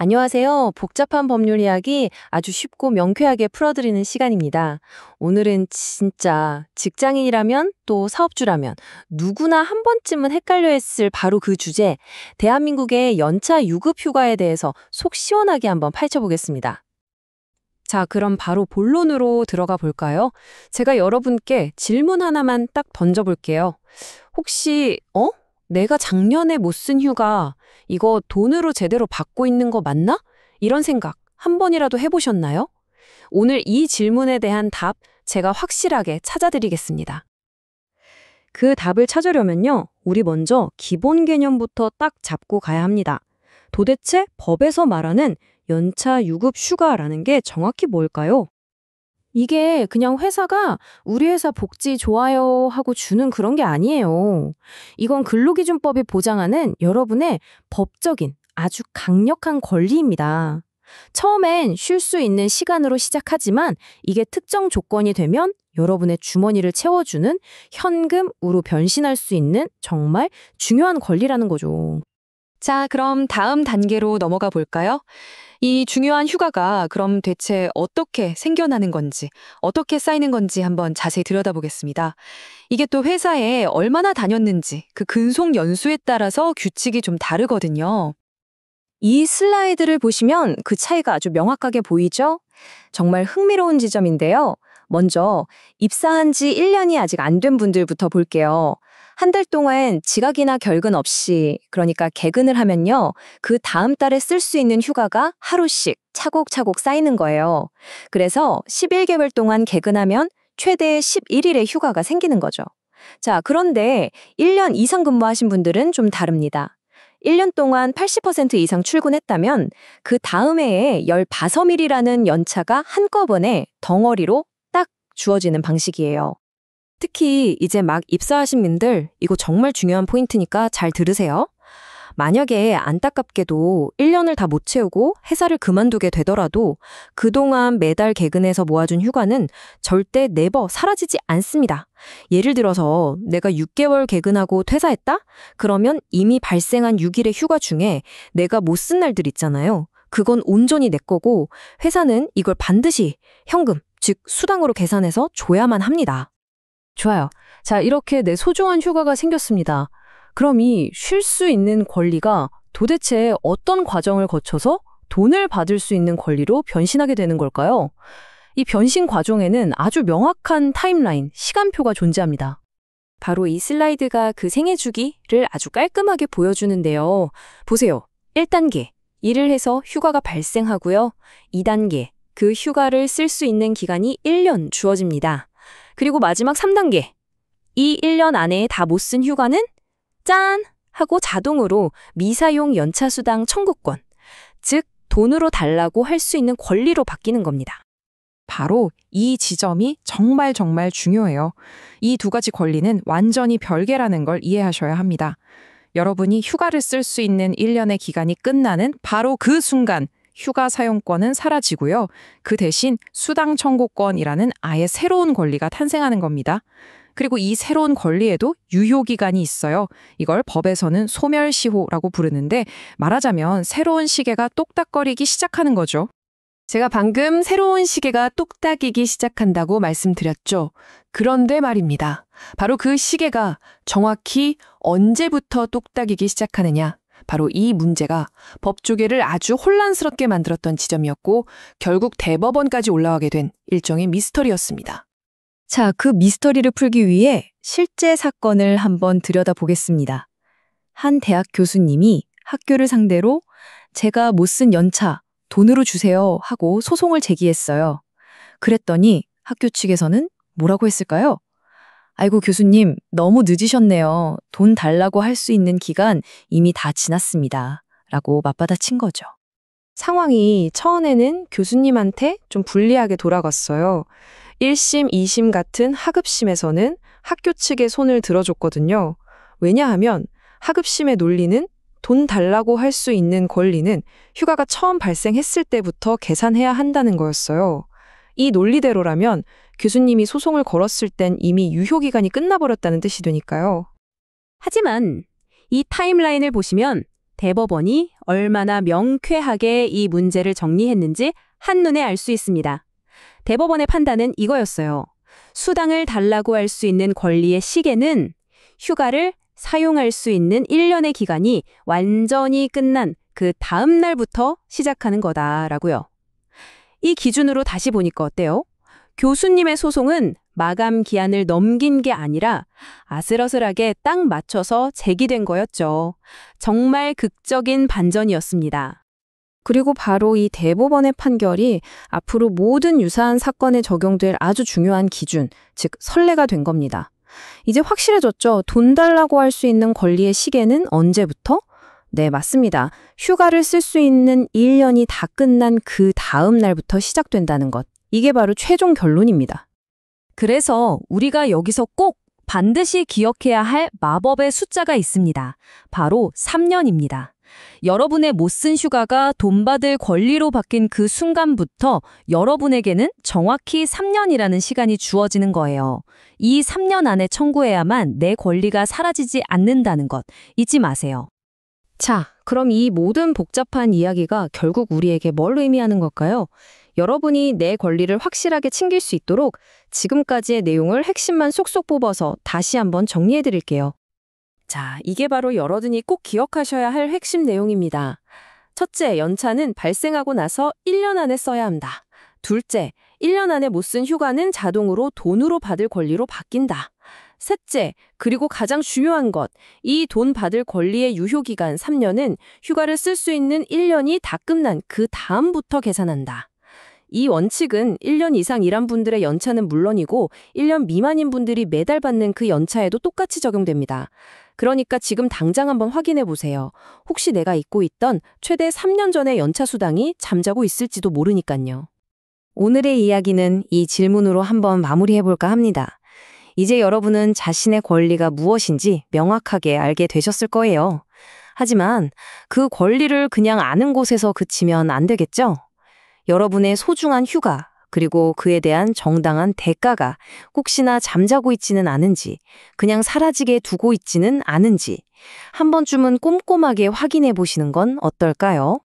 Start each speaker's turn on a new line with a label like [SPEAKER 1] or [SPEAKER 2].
[SPEAKER 1] 안녕하세요. 복잡한 법률 이야기 아주 쉽고 명쾌하게 풀어드리는 시간입니다. 오늘은 진짜 직장인이라면 또 사업주라면 누구나 한 번쯤은 헷갈려 했을 바로 그 주제, 대한민국의 연차 유급 휴가에 대해서 속 시원하게 한번 파헤쳐보겠습니다. 자, 그럼 바로 본론으로 들어가 볼까요? 제가 여러분께 질문 하나만 딱 던져볼게요. 혹시, 내가 작년에 못 쓴 휴가, 이거 돈으로 제대로 받고 있는 거 맞나? 이런 생각 한 번이라도 해보셨나요? 오늘 이 질문에 대한 답 제가 확실하게 찾아드리겠습니다. 그 답을 찾으려면요, 우리 먼저 기본 개념부터 딱 잡고 가야 합니다. 도대체 법에서 말하는 연차 유급 휴가라는 게 정확히 뭘까요? 이게 그냥 회사가 우리 회사 복지 좋아요 하고 주는 그런 게 아니에요. 이건 근로기준법이 보장하는 여러분의 법적인 아주 강력한 권리입니다. 처음엔 쉴 수 있는 시간으로 시작하지만 이게 특정 조건이 되면 여러분의 주머니를 채워주는 현금으로 변신할 수 있는 정말 중요한 권리라는 거죠. 자, 그럼 다음 단계로 넘어가 볼까요? 이 중요한 휴가가 그럼 대체 어떻게 생겨나는 건지, 어떻게 쌓이는 건지 한번 자세히 들여다보겠습니다. 이게 또 회사에 얼마나 다녔는지, 그 근속 연수에 따라서 규칙이 좀 다르거든요. 이 슬라이드를 보시면 그 차이가 아주 명확하게 보이죠? 정말 흥미로운 지점인데요. 먼저 입사한 지 1년이 아직 안 된 분들부터 볼게요. 한 달 동안 지각이나 결근 없이, 그러니까 개근을 하면요, 그 다음 달에 쓸 수 있는 휴가가 하루씩 차곡차곡 쌓이는 거예요. 그래서 11개월 동안 개근하면 최대 11일의 휴가가 생기는 거죠. 자, 그런데 1년 이상 근무하신 분들은 좀 다릅니다. 1년 동안 80% 이상 출근했다면 그 다음 해에 15일이라는 연차가 한꺼번에 덩어리로 딱 주어지는 방식이에요. 특히 이제 막 입사하신 분들, 이거 정말 중요한 포인트니까 잘 들으세요. 만약에 안타깝게도 1년을 다 못 채우고 회사를 그만두게 되더라도 그동안 매달 개근해서 모아준 휴가는 절대 네버 사라지지 않습니다. 예를 들어서 내가 6개월 개근하고 퇴사했다? 그러면 이미 발생한 6일의 휴가 중에 내가 못 쓴 날들 있잖아요. 그건 온전히 내 거고 회사는 이걸 반드시 현금, 즉 수당으로 계산해서 줘야만 합니다. 좋아요. 자, 이렇게 내 소중한 휴가가 생겼습니다. 그럼 이 쉴 수 있는 권리가 도대체 어떤 과정을 거쳐서 돈을 받을 수 있는 권리로 변신하게 되는 걸까요? 이 변신 과정에는 아주 명확한 타임라인, 시간표가 존재합니다. 바로 이 슬라이드가 그 생애 주기를 아주 깔끔하게 보여주는데요. 보세요. 1단계, 일을 해서 휴가가 발생하고요. 2단계, 그 휴가를 쓸 수 있는 기간이 1년 주어집니다. 그리고 마지막 3단계, 이 1년 안에 다 못 쓴 휴가는 짠! 하고 자동으로 미사용 연차수당 청구권, 즉 돈으로 달라고 할 수 있는 권리로 바뀌는 겁니다.
[SPEAKER 2] 바로 이 지점이 정말 중요해요. 이 두 가지 권리는 완전히 별개라는 걸 이해하셔야 합니다. 여러분이 휴가를 쓸 수 있는 1년의 기간이 끝나는 바로 그 순간 휴가 사용권은 사라지고요. 그 대신 수당 청구권이라는 아예 새로운 권리가 탄생하는 겁니다. 그리고 이 새로운 권리에도 유효기간이 있어요. 이걸 법에서는 소멸시효라고 부르는데 말하자면 새로운 시계가 똑딱거리기 시작하는 거죠.
[SPEAKER 3] 제가 방금 새로운 시계가 똑딱이기 시작한다고 말씀드렸죠. 그런데 말입니다. 바로 그 시계가 정확히 언제부터 똑딱이기 시작하느냐. 바로 이 문제가 법조계를 아주 혼란스럽게 만들었던 지점이었고 결국 대법원까지 올라가게 된 일종의 미스터리였습니다.
[SPEAKER 1] 자, 그 미스터리를 풀기 위해 실제 사건을 한번 들여다보겠습니다. 한 대학 교수님이 학교를 상대로 제가 못 쓴 연차 돈으로 주세요 하고 소송을 제기했어요. 그랬더니 학교 측에서는 뭐라고 했을까요? 아이고 교수님, 너무 늦으셨네요. 돈 달라고 할 수 있는 기간 이미 다 지났습니다. 라고 맞받아친 거죠. 상황이 처음에는 교수님한테 좀 불리하게 돌아갔어요. 1심, 2심 같은 하급심에서는 학교 측의 손을 들어줬거든요. 왜냐하면 하급심의 논리는 돈 달라고 할 수 있는 권리는 휴가가 처음 발생했을 때부터 계산해야 한다는 거였어요. 이 논리대로라면 교수님이 소송을 걸었을 땐 이미 유효기간이 끝나버렸다는 뜻이 되니까요.
[SPEAKER 4] 하지만 이 타임라인을 보시면 대법원이
[SPEAKER 1] 얼마나 명쾌하게 이 문제를 정리했는지 한눈에 알 수 있습니다. 대법원의 판단은 이거였어요. 수당을 달라고 할 수 있는 권리의 시계는 휴가를 사용할 수 있는 1년의 기간이 완전히 끝난 그 다음 날부터 시작하는 거다라고요. 이 기준으로 다시 보니까 어때요? 교수님의 소송은 마감 기한을 넘긴 게 아니라 아슬아슬하게 딱 맞춰서 제기된 거였죠. 정말 극적인 반전이었습니다.
[SPEAKER 2] 그리고 바로 이 대법원의 판결이 앞으로 모든 유사한 사건에 적용될 아주 중요한 기준, 즉 선례가 된 겁니다. 이제 확실해졌죠. 돈 달라고 할 수 있는 권리의 시계는 언제부터? 네, 맞습니다. 휴가를 쓸 수 있는 1년이 다 끝난 그 다음 날부터 시작된다는 것. 이게 바로 최종 결론입니다.
[SPEAKER 1] 그래서 우리가 여기서 꼭 반드시 기억해야 할 마법의 숫자가 있습니다. 바로 3년입니다. 여러분의 못 쓴 휴가가 돈 받을 권리로 바뀐 그 순간부터 여러분에게는 정확히 3년이라는 시간이 주어지는 거예요. 이 3년 안에 청구해야만 내 권리가 사라지지 않는다는 것 잊지 마세요.
[SPEAKER 2] 자, 그럼 이 모든 복잡한 이야기가 결국 우리에게 뭘 의미하는 걸까요? 여러분이 내 권리를 확실하게 챙길 수 있도록 지금까지의 내용을 핵심만 쏙쏙 뽑아서 다시 한번 정리해 드릴게요. 자, 이게 바로 여러분이 꼭 기억하셔야 할 핵심 내용입니다. 첫째, 연차는 발생하고 나서 1년 안에 써야 한다. 둘째, 1년 안에 못 쓴 휴가는 자동으로 돈으로 받을 권리로 바뀐다. 셋째, 그리고 가장 중요한 것, 이 돈 받을 권리의 유효기간 3년은 휴가를 쓸 수 있는 1년이 다 끝난 그 다음부터 계산한다. 이 원칙은 1년 이상 일한 분들의 연차는 물론이고 1년 미만인 분들이 매달 받는 그 연차에도 똑같이 적용됩니다. 그러니까 지금 당장 한번 확인해 보세요. 혹시 내가 잊고 있던 최대 3년 전의 연차 수당이 잠자고 있을지도 모르니까요. 오늘의 이야기는 이 질문으로 한번 마무리해 볼까 합니다. 이제 여러분은 자신의 권리가 무엇인지 명확하게 알게 되셨을 거예요. 하지만 그 권리를 그냥 아는 곳에서 그치면 안 되겠죠? 여러분의 소중한 휴가, 그리고 그에 대한 정당한 대가가 혹시나 잠자고 있지는 않은지, 그냥 사라지게 두고 있지는 않은지, 한 번쯤은 꼼꼼하게 확인해 보시는 건 어떨까요?